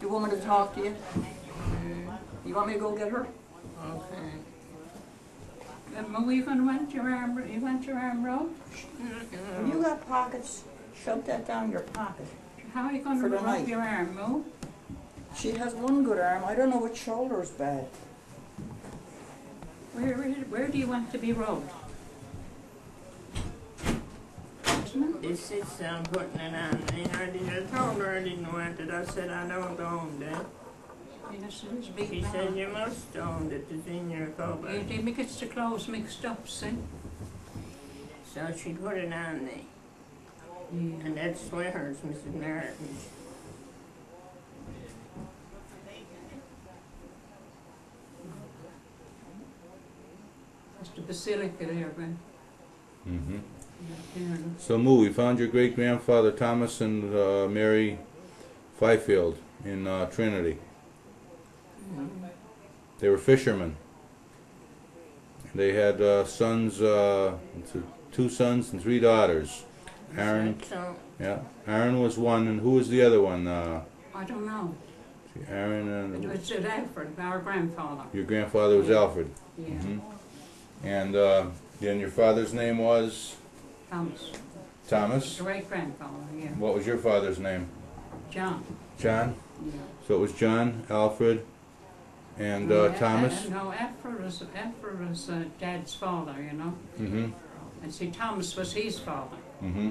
You want me to talk to you? You want me to go get her? Okay. Well, you gonna want your arm? You want your arm rubbed? Have you got pockets? Shove that down your pocket. How are you gonna For the rub night. your arm, Mo? She has one good arm. I don't know which shoulder is bad. Where do you want to be rubbed? This is putting it on me. I told her I didn't want it. I said I don't own it. Yes, it is big She now. said you must own it. It's in your cupboard. They gets the clothes mixed up, see? So she put it on me. Yeah. And that's Swear's, Mrs. Martin. That's the basilica there, man. Mm-hmm. Yeah. So, Moo, we found your great-grandfather Thomas and Mary Fifield in Trinity. They were fishermen. They had sons, 2 sons and 3 daughters. Aaron, So, yeah, Aaron was one, and who was the other one? I don't know. Aaron It and was Alfred, our grandfather. your grandfather was Alfred. Yeah. Mm-hmm. And then your father's name was Thomas. Thomas. Great grandfather, yeah. What was your father's name? John. John. Yeah. So it was John, Alfred, and Thomas. No, Alfred was Dad's father, you know. Mm-hmm. And see, Thomas was his father. Mm-hmm.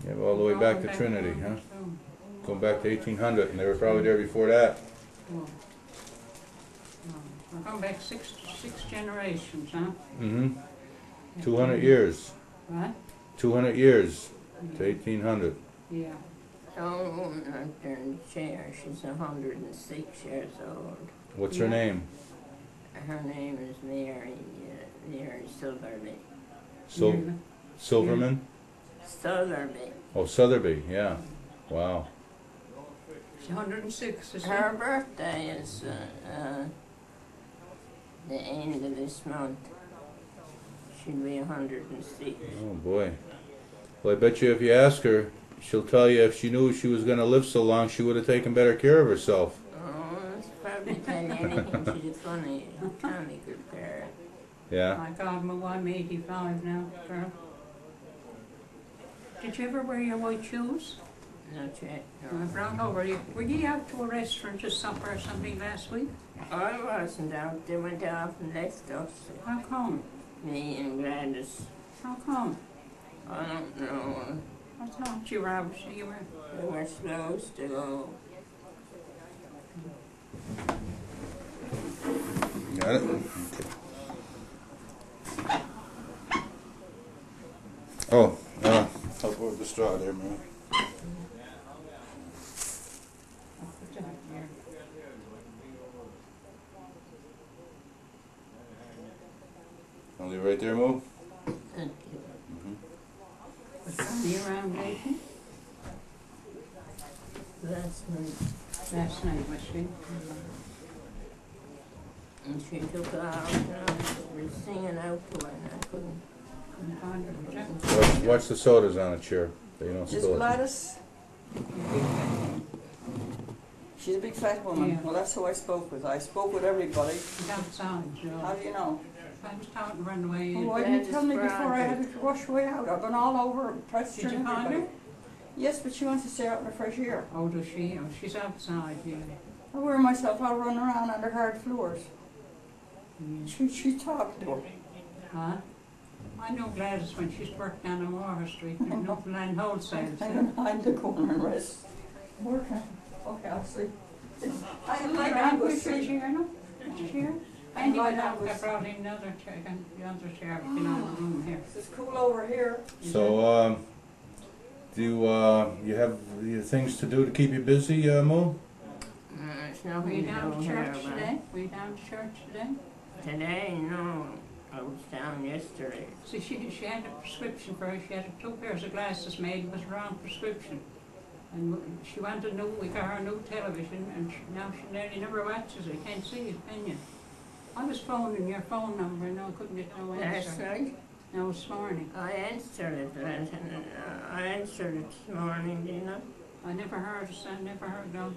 Yeah, all the way back to Trinity, huh? Going back to 1800, and they were probably there before that. Well, we're going back six generations, huh? Mm-hmm. 200 years. What? 200 years to 1800. Yeah. so up there in the chair, she's 106 years old. What's her Yeah. name? Her name is Mary Sotherby. Sil Silverman? Sotherby. Oh, Sotheby, yeah. Wow. She's 106, is Her birthday is the end of this month. She'll be 106. Oh, boy. Well, I bet you if you ask her, she'll tell you if she knew she was going to live so long, she would have taken better care of herself. Oh, that's probably tell you anything. She's a funny, comical parrot. Yeah? My God, I'm 85 now, girl. Did you ever wear your white shoes? Not yet. I No. brought over you. Were you out to a restaurant or supper or something last week? I wasn't out. They went off and left us. How come? Me and Gladys. How come? I don't know. I thought you were out. You were. They were supposed to go. Got it? Okay. Oh, I'll put the straw there, man. I'll put that there. I'll leave it right there, Mo. Thank you. Was you around lately? Last night. Last night, was she? And she took her out and I was singing out to her and I couldn't. Couldn't find her, was it? Watch the sodas on a chair, so you don't Is spill it. Gladys? She's a big fat woman. Yeah. Well, that's who I spoke with. I spoke with everybody. She's outside, How Joe. do you know? I was out and run away. Oh, in. why didn't you Gladys tell me before I had Broderick. to rush way out? I've been all over and pressed Did you find everybody. her? Yes, but she wants to stay out in the fresh air. Oh, does she? Oh, she's outside, yeah. I wear myself out running around under hard floors. Yeah. She talked to her. Huh? I know Gladys when she's worked down on Water Street in Newfoundland Wholesale. I'm gonna hide the corner and rest. Working. Okay, I'll sleep. I Like like I'm Angus. with you here, no? Here? I'm Andy like went out, I Angus. brought in another chair, the other chair, in our room here. It's cool over here. So, do you have things to do to keep you busy, Mo? There's Were you nothing to down do to here, church but today? Were you down to church today? today, no. I was down yesterday. See, she had a prescription for her. She had 2 pairs of glasses made with the wrong prescription. And she wanted a new, we got her a new television, and now she nearly never watches it. Can't see it, can you? I was phoning your phone number, and I couldn't get no Last answer. night? No, this morning. I answered it, I answered it this morning, didn't I? I never heard it, I never heard no.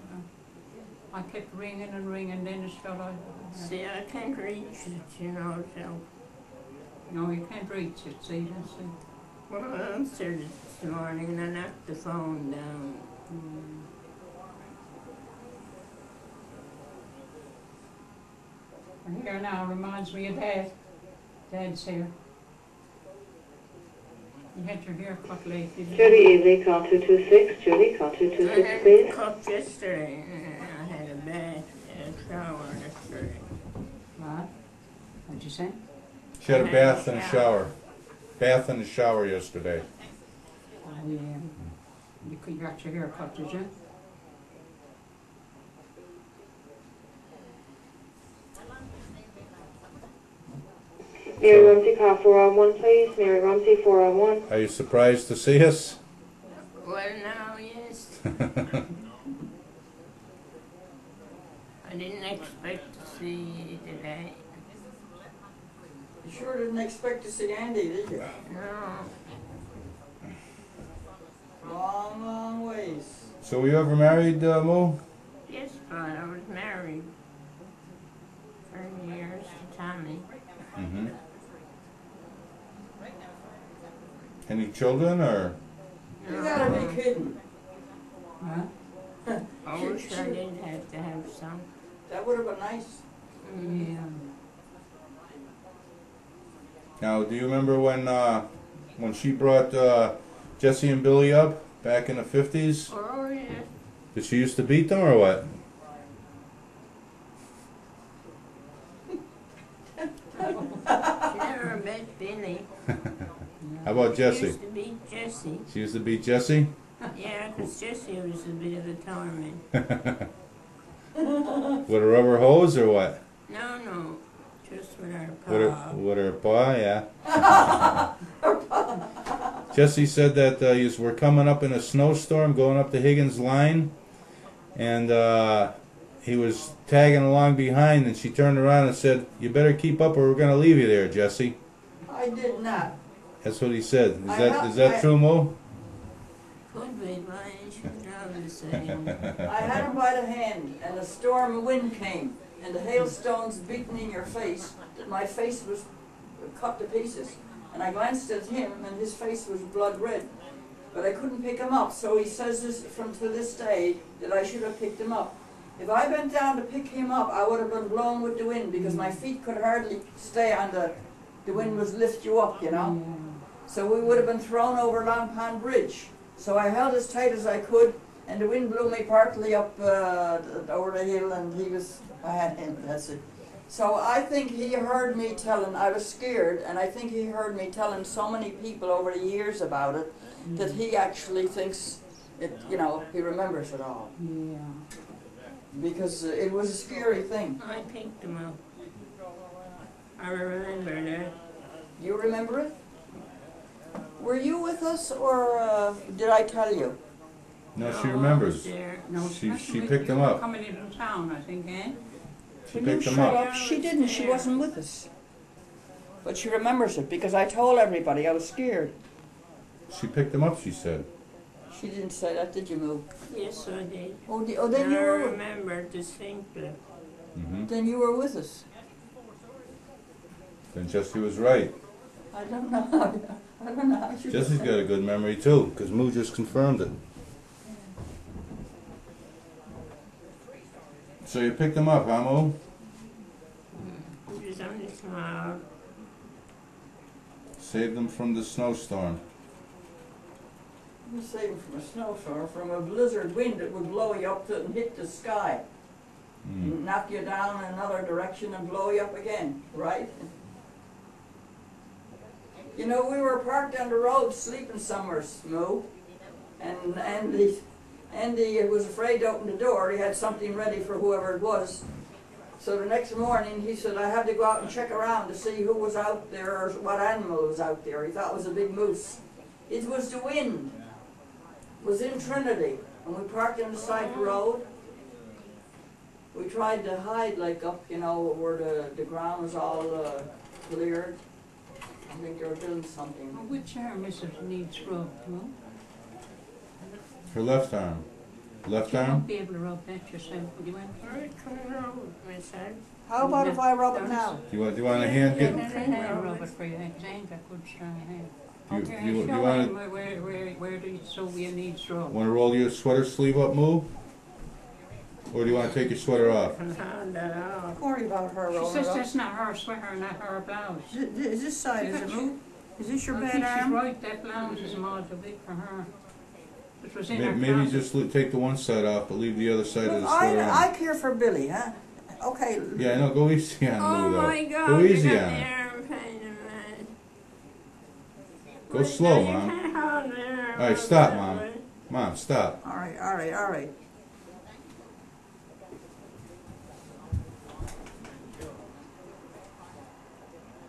I kept ringing and ringing, then it fell out. See, I can't reach it, you know, so. No, you can't reach it, see, that's it. Well, I answered it this morning and I knocked the phone down. Here now reminds me of Dad. Dad's here. You had your hair cut late, didn't you? Judy Eveley, call 226. Judy, call I 226, had please. a cup yesterday, I had a bath and a shower yesterday. What? What'd you say? She had a bath and a shower. Bath and a shower yesterday. Oh, yeah. You got your hair cut, did you? Mary Rumsey, call 401, please. Mary Rumsey, 401. Are you surprised to see us? Well, now, yes. I didn't expect to see you today. You sure didn't expect to see Andy, did you? No. Long, long ways. So were you ever married, Mo? Yes, but I was married for years to Tommy. Mm-hmm. Any children, or? You gotta be kidding. Huh? I wish I did have to have some. That would have been nice. Yeah. Now, do you remember when she brought Jesse and Billy up back in the 50s? Oh, yeah. Did she used to beat them, or what? She never met Billy. How about She Jesse? used to beat Jesse. She used to beat Jesse? Yeah, 'cause Jesse was a bit of a torment. With a rubber hose, or what? No, no, just with her paw. With her paw, yeah. Jesse said that you were coming up in a snowstorm, going up the Higgins line, and he was tagging along behind, and she turned around and said, "You better keep up, or we're going to leave you there, Jesse." I did not. That's what he said. Is I- that true, Mo? Could be, but I should drive the same. I had him by the hand, and a storm of wind came, and the hailstones beating in your face. My face was cut to pieces, and I glanced at him, and his face was blood red. But I couldn't pick him up, so he says this to this day that I should have picked him up. If I bent down to pick him up, I would have been blown with the wind because my feet could hardly stay on the wind was lift you up, you know. So we would have been thrown over Long Pond Bridge. So I held as tight as I could, and the wind blew me partly up over the hill, and I had him, that's it. So I think he heard me telling, I was scared, and I think he heard me telling so many people over the years about it, that he actually thinks it, you know, he remembers it all. Yeah. Because it was a scary thing. I picked him up. I remember that. You remember it? Were you with us, or did I tell you? No, she I was remembers. there. No, She especially picked you him were up. coming into town, I think, eh? She Will you picked him shut up. up? She didn't. She wasn't with us. But she remembers it because I told everybody I was scared. She picked him up, she said. She didn't say that, did you, Moo? Yes, I did. Oh, then I you were. remember distinctly. Mm-hmm. Then you were with us. Then Jesse was right. I don't know. I don't know how you. Jesse's got a good memory too, because Moo just confirmed it. So you picked him up, huh, Moo? He was only small. Saved them from the snowstorm. You saved him from a snowstorm, from a blizzard wind that would blow you up and hit the sky, Mm. knock you down in another direction and blow you up again, right? You know, we were parked on the road sleeping somewhere, Moo, and Andy was afraid to open the door. He had something ready for whoever it was. So the next morning he said, I had to go out and check around to see who was out there or what animal was out there. He thought it was a big moose. It was the wind. It was in Trinity, and we parked on the side of the road. We tried to hide like up, you know, where the ground was all cleared. I think they were building something. Well, which arm is it needs rubbed, no? Her left arm. Left You arm? won't be able to rub that yourself, will you, Ann? Alright, come around, myself. How about if I rub it now? Do you want a hand? Get, I'll rub it for you, because I ain't got good strong hand. you, Okay, you show want him where the Soviet needs rubbed. to roll your sweater sleeve up, Moo? Or do you want to take your sweater off? And hand that off. Don't worry about her She rolling says it up. that's not her sweater, not her blouse. Is this side, is it move? Is this your I bad think she's arm? right, that blouse is more too big for her. It was in her Maybe closet. just take the one side off, but leave the other side of Look, the sweater on. I care for Billy, huh? Okay. Yeah, I know. Go easy on Oh Lou, though. my God, Go you easy got on the her. arm pain in mine. Go slow, You Mom. can't hold the arm All right, up stop, that Mom. way. Mom, stop. All right, all right, all right.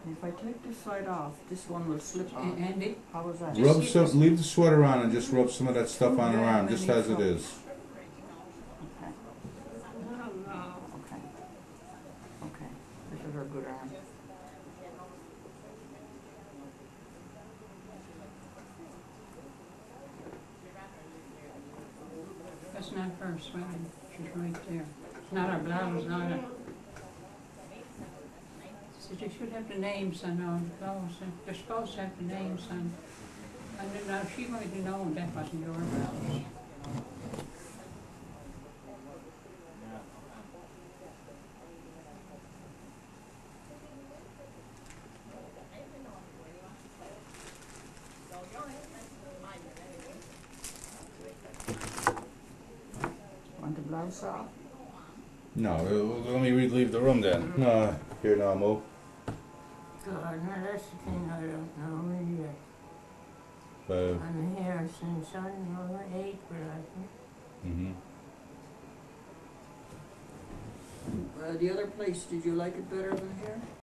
If I take this side off, this one will slip on. Andy, How was that? Just Rub keep some. this- Leave the sweater on and just rub some of that stuff on her Yeah, arm, just as it is. Okay, Oh, no. okay. Okay, this is her good arm. that's not her sweater, she's right there. It's not her blouse, not her. So they should have the names on all the clothes, they're supposed to have the names on. And then now she might have known that wasn't your blouse. Want the blouse off? No, let me leave the room then. No, here now, Mo. God, now that's the thing I don't know either. Uh, I'm here since I don't know, April, I think. mm-hmm. The other place, did you like it better than here?